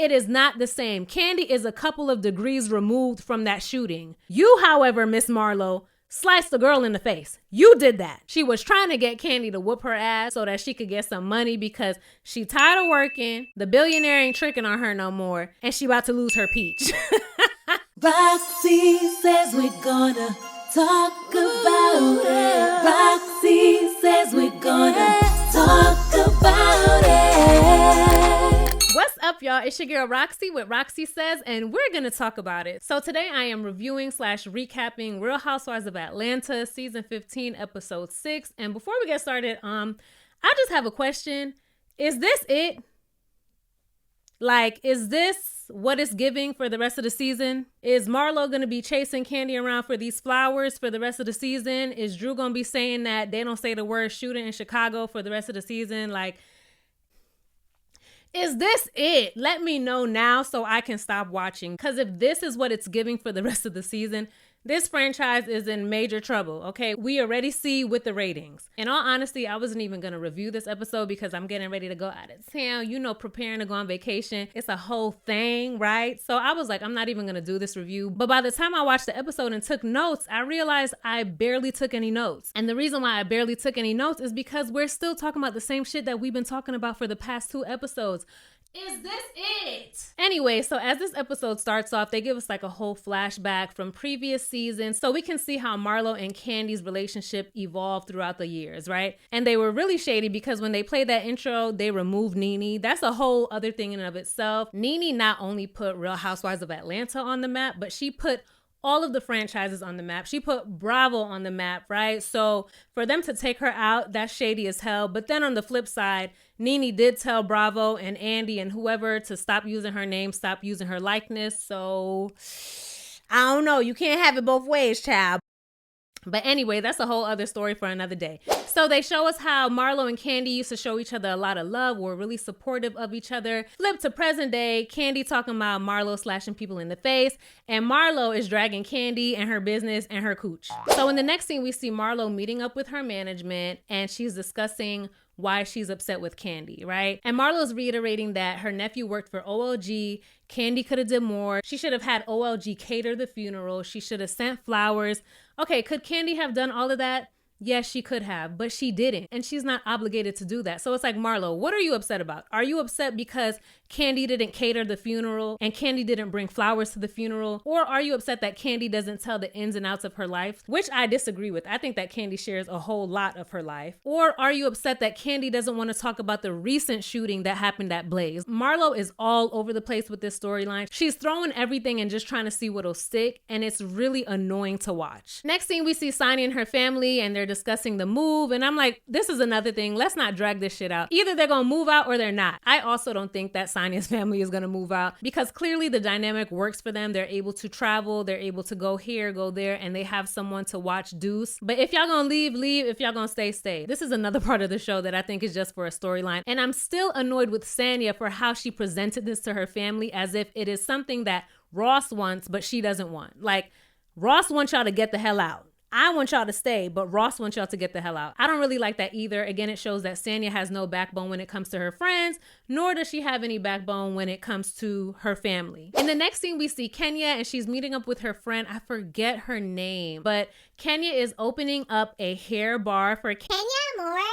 It is not the same. Kandi is a couple of degrees removed from that shooting. You, however, Miss Marlo, sliced the girl in the face. You did that. She was trying to get Kandi to whoop her ass so that she could get some money because she tired of working, the billionaire ain't tricking on her no more, and she about to lose her peach. Roxy says we're gonna talk about it. Roxy says we're gonna talk about it. What's up, y'all? It's your girl Roxy with Roxy Says, and we're gonna talk about it. So today I am reviewing / recapping Real Housewives of Atlanta season 15 episode 6. And before we get started, I just have a question. Is this it? Like, is this what it's giving for the rest of the season? Is Marlo gonna be chasing Kandi around for these flowers for the rest of the season? Is Drew gonna be saying that they don't say the word shooting in Chicago for the rest of the season? Like, is this it? Let me know now so I can stop watching. Because if this is what it's giving for the rest of the season, this franchise is in major trouble, okay? We already see with the ratings. In all honesty, I wasn't even going to review this episode because I'm getting ready to go out of town, preparing to go on vacation. It's a whole thing, right? So I was like, I'm not even going to do this review. But by the time I watched the episode and took notes, I realized I barely took any notes. And the reason why I barely took any notes is because we're still talking about the same shit that we've been talking about for the past 2 episodes. Is this it? Anyway, so as this episode starts off, they give us like a whole flashback from previous seasons so we can see how Marlo and Kandi's relationship evolved throughout the years, right? And they were really shady because when they played that intro, they removed Nene. That's a whole other thing in and of itself. Nene not only put Real Housewives of Atlanta on the map, but she put all of the franchises on the map. She put Bravo on the map, right? So for them to take her out, that's shady as hell. But then on the flip side, Nene did tell Bravo and Andy and whoever to stop using her name, stop using her likeness. So I don't know. You can't have it both ways, child. But anyway, that's a whole other story for another day. So they show us how Marlo and Kandi used to show each other a lot of love, were really supportive of each other. Flip to present day, Kandi talking about Marlo slashing people in the face, and Marlo is dragging Kandi and her business and her cooch. So in the next scene, we see Marlo meeting up with her management, and she's discussing why she's upset with Kandi, right? And Marlo's reiterating that her nephew worked for OLG. Kandi could have did more. She should have had OLG cater the funeral. She should have sent flowers. Okay, could Kandi have done all of that? Yes, she could have, but she didn't. And she's not obligated to do that. So it's like, Marlo, what are you upset about? Are you upset because Kandi didn't cater the funeral and Kandi didn't bring flowers to the funeral? Or are you upset that Kandi doesn't tell the ins and outs of her life? Which I disagree with. I think that Kandi shares a whole lot of her life. Or are you upset that Kandi doesn't want to talk about the recent shooting that happened at Blaze? Marlo is all over the place with this storyline. She's throwing everything and just trying to see what'll stick. And it's really annoying to watch. Next thing we see Sonny and her family, and they're discussing the move, and I'm like, this is another thing. Let's not drag this shit out. Either they're gonna move out or they're not. I also don't think that Sonya's family is gonna move out because clearly the dynamic works for them. They're able to travel, they're able to go here, go there, and they have someone to watch Deuce. But if y'all gonna leave, leave. If y'all gonna stay, stay. This is another part of the show that I think is just for a storyline, and I'm still annoyed with Sanya for how she presented this to her family as if it is something that Ross wants but she doesn't want. Like, Ross wants y'all to get the hell out. I want y'all to stay, but Ross wants y'all to get the hell out. I don't really like that either. Again, it shows that Sanya has no backbone when it comes to her friends, nor does she have any backbone when it comes to her family. In the next scene, we see Kenya, and she's meeting up with her friend. I forget her name, but Kenya is opening up a hair bar for Kenya More Hair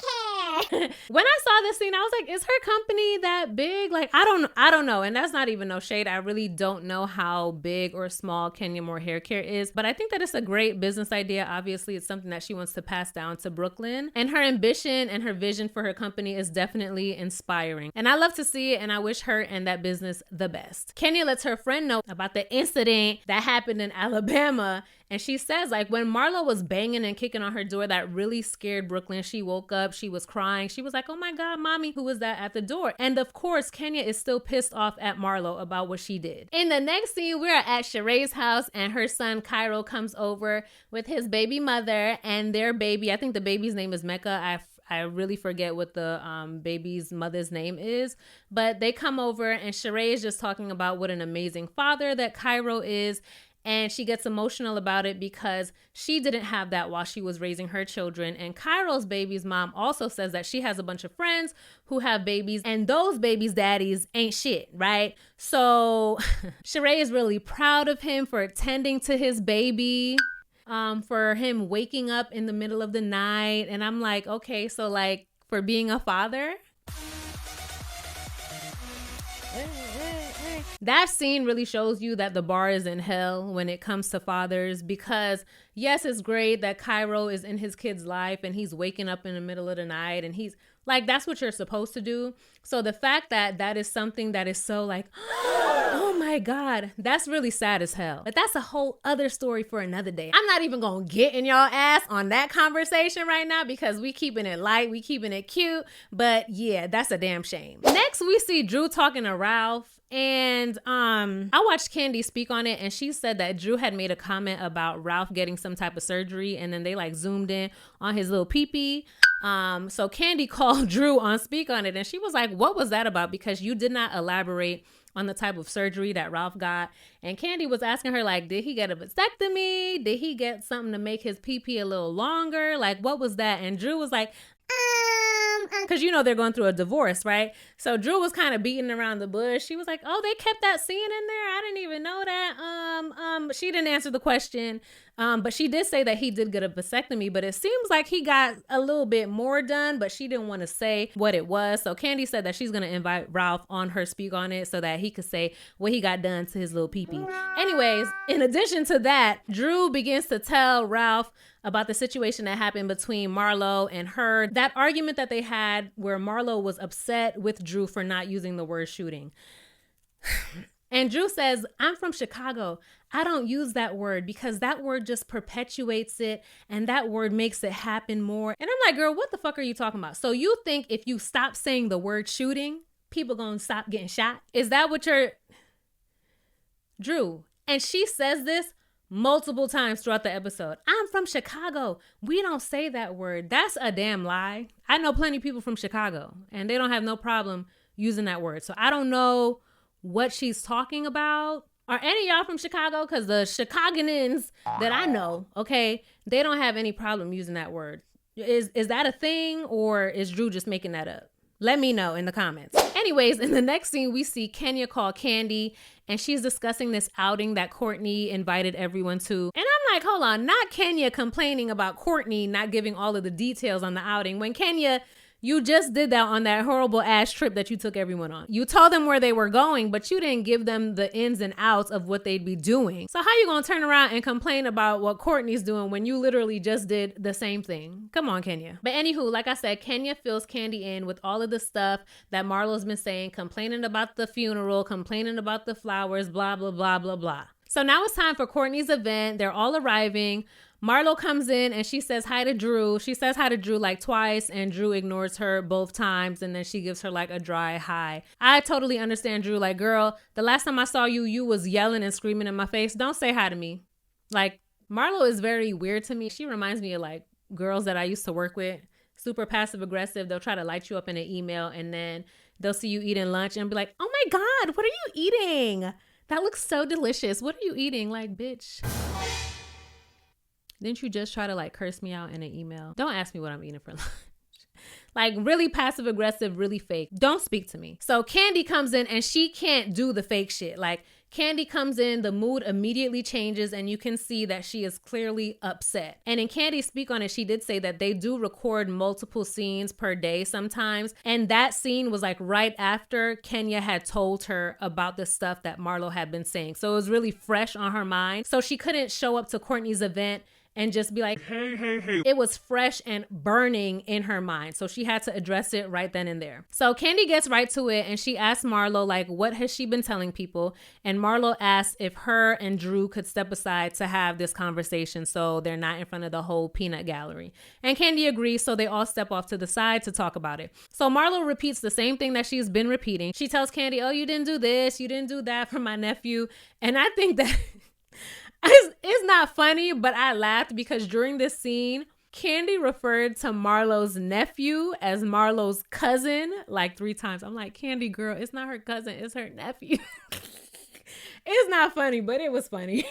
Care. When I saw this scene, I was like, is her company that big? Like, I don't know. And that's not even no shade. I really don't know how big or small Kenya More Hair Care is, but I think that it's a great business idea. Obviously, it's something that she wants to pass down to Brooklyn, and her ambition and her vision for her company is definitely inspiring. And I love to see it, and I wish her and that business the best. Kenya lets her friend know about the incident that happened in Alabama, and she says, like, when Marlo was banging and kicking on her door, that really scared Brooklyn. She woke up, she was crying. She was like, oh my God, mommy, who was that at the door? And of course, Kenya is still pissed off at Marlo about what she did. In the next scene, we're at Sheree's house, and her son Cairo comes over with his baby mother and their baby. I think the baby's name is Mecca. I really forget what the baby's mother's name is, but they come over and Sheree is just talking about what an amazing father that Cairo is. And she gets emotional about it because she didn't have that while she was raising her children. And Cairo's baby's mom also says that she has a bunch of friends who have babies and those babies' daddies ain't shit, right? So Sheree is really proud of him for attending to his baby, for him waking up in the middle of the night. And I'm like, okay, so like for being a father. That scene really shows you that the bar is in hell when it comes to fathers, because yes, it's great that Cairo is in his kid's life and he's waking up in the middle of the night and he's like, that's what you're supposed to do. So the fact that that is something that is so like, oh my God, that's really sad as hell. But that's a whole other story for another day. I'm not even gonna get in y'all ass on that conversation right now because we keeping it light, we keeping it cute. But yeah, that's a damn shame. Next, we see Drew talking to Ralph. And I watched Kandi speak on it, and she said that Drew had made a comment about Ralph getting some type of surgery, and then they like zoomed in on his little pee-pee. So Kandi called Drew on speak on it, and she was like, what was that about? Because you did not elaborate on the type of surgery that Ralph got. And Kandi was asking her, like, did he get a vasectomy? Did he get something to make his pee-pee a little longer? Like, what was that? And Drew was like, because you know they're going through a divorce, right? So Drew was kind of beating around the bush. She was like, oh, they kept that scene in there? I didn't even know that. She didn't answer the question. But she did say that he did get a vasectomy, but it seems like he got a little bit more done, but she didn't want to say what it was. So Kandi said that she's going to invite Ralph on her speak on it so that he could say what he got done to his little pee-pee. Anyways, in addition to that, Drew begins to tell Ralph about the situation that happened between Marlo and her. That argument that they had where Marlo was upset with Drew for not using the word shooting. And Drew says, I'm from Chicago. I don't use that word because that word just perpetuates it and that word makes it happen more. And I'm like, girl, what the fuck are you talking about? So you think if you stop saying the word shooting, people gonna stop getting shot? Is that what you're... Drew, and she says this multiple times throughout the episode. I'm from Chicago. We don't say that word. That's a damn lie. I know plenty of people from Chicago and they don't have no problem using that word. So I don't know what she's talking about. Are any of y'all from Chicago? Because the Chicagoans that I know, okay, they don't have any problem using that word. Is that a thing, or is Drew just making that up? Let me know in the comments. Anyways, in the next scene, we see Kenya call Kandi, and she's discussing this outing that Courtney invited everyone to. And I'm like, hold on, not Kenya complaining about Courtney not giving all of the details on the outing, when Kenya, you just did that on that horrible ass trip that you took everyone on. You told them where they were going, but you didn't give them the ins and outs of what they'd be doing. So how you gonna turn around and complain about what Courtney's doing when you literally just did the same thing? Come on, Kenya. But anywho, like I said, Kenya fills Kandi in with all of the stuff that Marlo's been saying, complaining about the funeral, complaining about the flowers, blah, blah, blah, blah, blah. So now it's time for Courtney's event. They're all arriving. Marlo comes in and she says hi to Drew. She says hi to Drew like twice and Drew ignores her both times, and then she gives her like a dry hi. I totally understand Drew. Like, girl, the last time I saw you, you was yelling and screaming in my face. Don't say hi to me. Like, Marlo is very weird to me. She reminds me of like girls that I used to work with. Super passive aggressive. They'll try to light you up in an email and then they'll see you eating lunch and be like, oh my God, what are you eating? That looks so delicious. What are you eating? Like, bitch. Didn't you just try to like curse me out in an email? Don't ask me what I'm eating for lunch. Like, really passive aggressive, really fake. Don't speak to me. So Kandi comes in and she can't do the fake shit. Like, Kandi comes in, the mood immediately changes, and you can see that she is clearly upset. And in Kandi Speak on It, she did say that they do record multiple scenes per day sometimes. And that scene was like right after Kenya had told her about the stuff that Marlo had been saying. So it was really fresh on her mind. So she couldn't show up to Courtney's event and just be like, hey. It was fresh and burning in her mind. So she had to address it right then and there. So Kandi gets right to it and she asks Marlo, like, what has she been telling people? And Marlo asks if her and Drew could step aside to have this conversation so they're not in front of the whole peanut gallery. And Kandi agrees, so they all step off to the side to talk about it. So Marlo repeats the same thing that she's been repeating. She tells Kandi, oh, you didn't do this, you didn't do that for my nephew. And I think that... It's not funny, but I laughed because during this scene, Kandi referred to Marlo's nephew as Marlo's cousin like 3 times. I'm like, Kandi, girl, it's not her cousin, it's her nephew. It's not funny, but it was funny.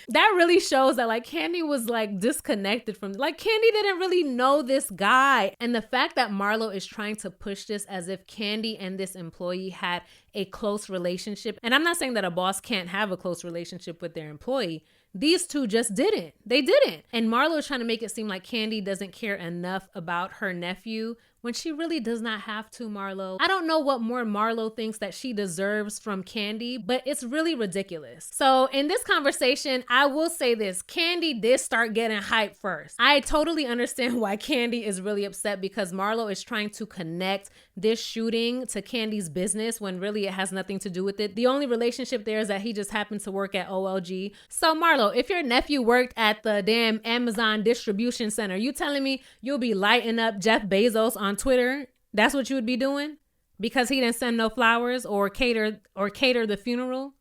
That really shows that like Kandi was like disconnected from, like Kandi didn't really know this guy. And the fact that Marlo is trying to push this as if Kandi and this employee had a close relationship. And I'm not saying that a boss can't have a close relationship with their employee. These two just didn't. They didn't. And Marlo is trying to make it seem like Kandi doesn't care enough about her nephew when she really does not have to, Marlo. I don't know what more Marlo thinks that she deserves from Kandi, but it's really ridiculous. So in this conversation, I will say this. Kandi did start getting hyped first. I totally understand why Kandi is really upset because Marlo is trying to connect this shooting to Kandi's business when really it has nothing to do with it. The only relationship there is that he just happened to work at OLG. So Marlo, if your nephew worked at the damn Amazon distribution center, you telling me you'll be lighting up Jeff Bezos on Twitter? That's what you would be doing because he didn't send no flowers or cater the funeral?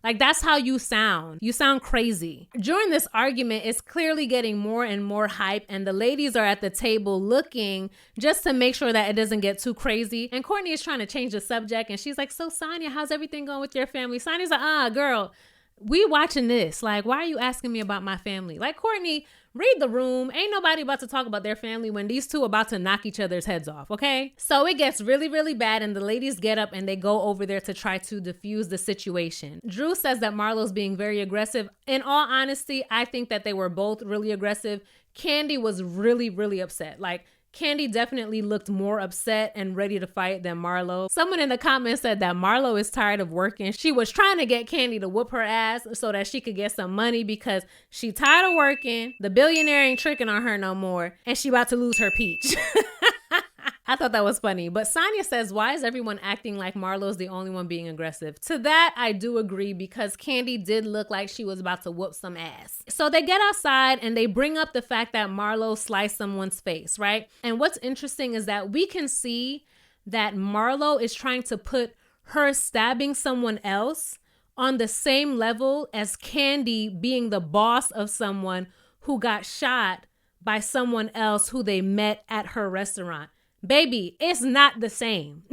Like, that's how you sound. You sound crazy. During this argument, it's clearly getting more and more hype, and the ladies are at the table looking just to make sure that it doesn't get too crazy. And Courtney is trying to change the subject, and she's like, so Sonia, how's everything going with your family? Sonia's like, girl, we watching this. Like, why are you asking me about my family? Like, Courtney, read the room. Ain't nobody about to talk about their family when these two about to knock each other's heads off, okay? So it gets really, really bad, and the ladies get up and they go over there to try to diffuse the situation. Drew says that Marlo's being very aggressive. In all honesty, I think that they were both really aggressive. Kandi was really, really upset. Like, Kandi definitely looked more upset and ready to fight than Marlo. Someone in the comments said that Marlo is tired of working. She was trying to get Kandi to whoop her ass so that she could get some money because she tired of working. The billionaire ain't tricking on her no more, and she about to lose her peach. I thought that was funny. But Sonia says, why is everyone acting like Marlo's the only one being aggressive? To that, I do agree because Kandi did look like she was about to whoop some ass. So they get outside and they bring up the fact that Marlo sliced someone's face, right? And what's interesting is that we can see that Marlo is trying to put her stabbing someone else on the same level as Kandi being the boss of someone who got shot by someone else who they met at her restaurant. Baby, it's not the same.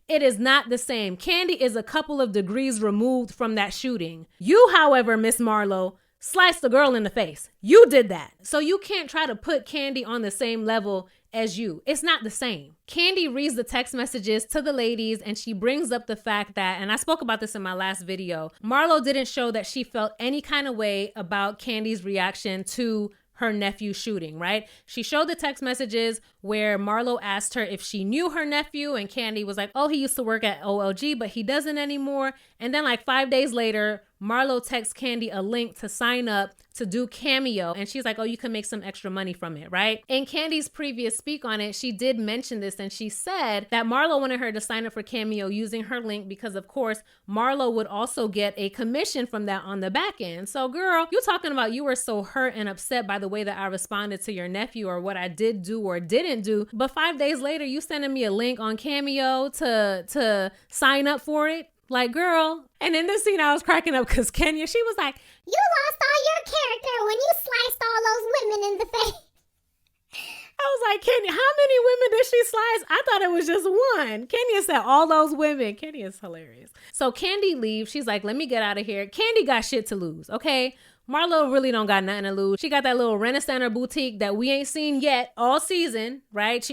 It is not the same. Kandi is a couple of degrees removed from that shooting. You, however, Miss Marlo, sliced the girl in the face. You did that. So you can't try to put Kandi on the same level as you. It's not the same. Kandi reads the text messages to the ladies and she brings up the fact that, and I spoke about this in my last video, Marlo didn't show that she felt any kind of way about Kandi's reaction to her nephew shooting, right? She showed the text messages where Marlo asked her if she knew her nephew, and Kandi was like, oh, he used to work at OLG, but he doesn't anymore. And then like 5 days later, Marlo texts Kandi a link to sign up to do Cameo. And she's like, oh, you can make some extra money from it, right? In Kandi's previous speak on it, she did mention this and she said that Marlo wanted her to sign up for Cameo using her link because, of course, Marlo would also get a commission from that on the back end. So, girl, you talking about you were so hurt and upset by the way that I responded to your nephew or what I did do or didn't do. But 5 days later, you sending me a link on Cameo to sign up for it? Like, girl. And in this scene, I was cracking up because Kenya, she was like, you lost all your character when you sliced all those women in the face. I was like, Kenya, how many women did she slice? I thought it was just one. Kenya said all those women. Kenya is hilarious. So Kandi leaves. She's like, let me get out of here. Kandi got shit to lose, okay? Marlo really don't got nothing to lose. She got that little Renaissance boutique that we ain't seen yet all season, right?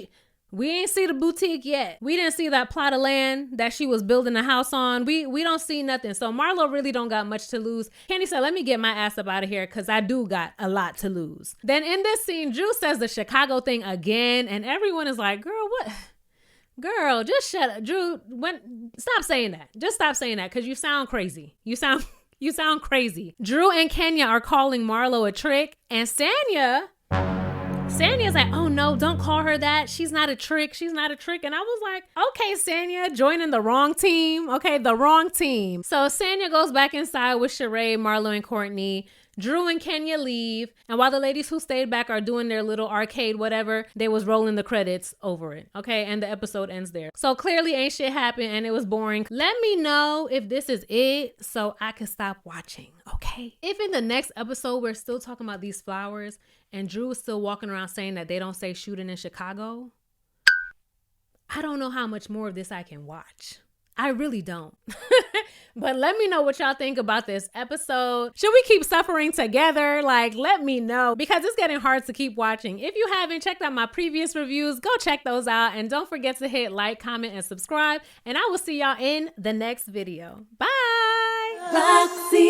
We ain't see the boutique yet. We didn't see that plot of land that she was building a house on. We don't see nothing. So Marlo really don't got much to lose. Kandi said, let me get my ass up out of here because I do got a lot to lose. Then in this scene, Drew says the Chicago thing again. And everyone is like, girl, what? Girl, just shut up. Drew, stop saying that. Just stop saying that because you sound crazy. You sound crazy. Drew and Kenya are calling Marlo a trick. And Sanya's like, oh no, don't call her that. She's not a trick. She's not a trick. And I was like, okay, Sanya, joining the wrong team. Okay, the wrong team. So Sanya goes back inside with Sheree, Marlo, and Courtney. Drew and Kenya leave. And while the ladies who stayed back are doing their little arcade, whatever, they was rolling the credits over it. Okay, and the episode ends there. So clearly ain't shit happened and it was boring. Let me know if this is it so I can stop watching, okay? If in the next episode we're still talking about these flowers and Drew is still walking around saying that they don't say shooting in Chicago, I don't know how much more of this I can watch. I really don't. But let me know what y'all think about this episode. Should we keep suffering together? Like, let me know, because it's getting hard to keep watching. If you haven't checked out my previous reviews, go check those out. And don't forget to hit like, comment, and subscribe. And I will see y'all in the next video. Bye. Roxy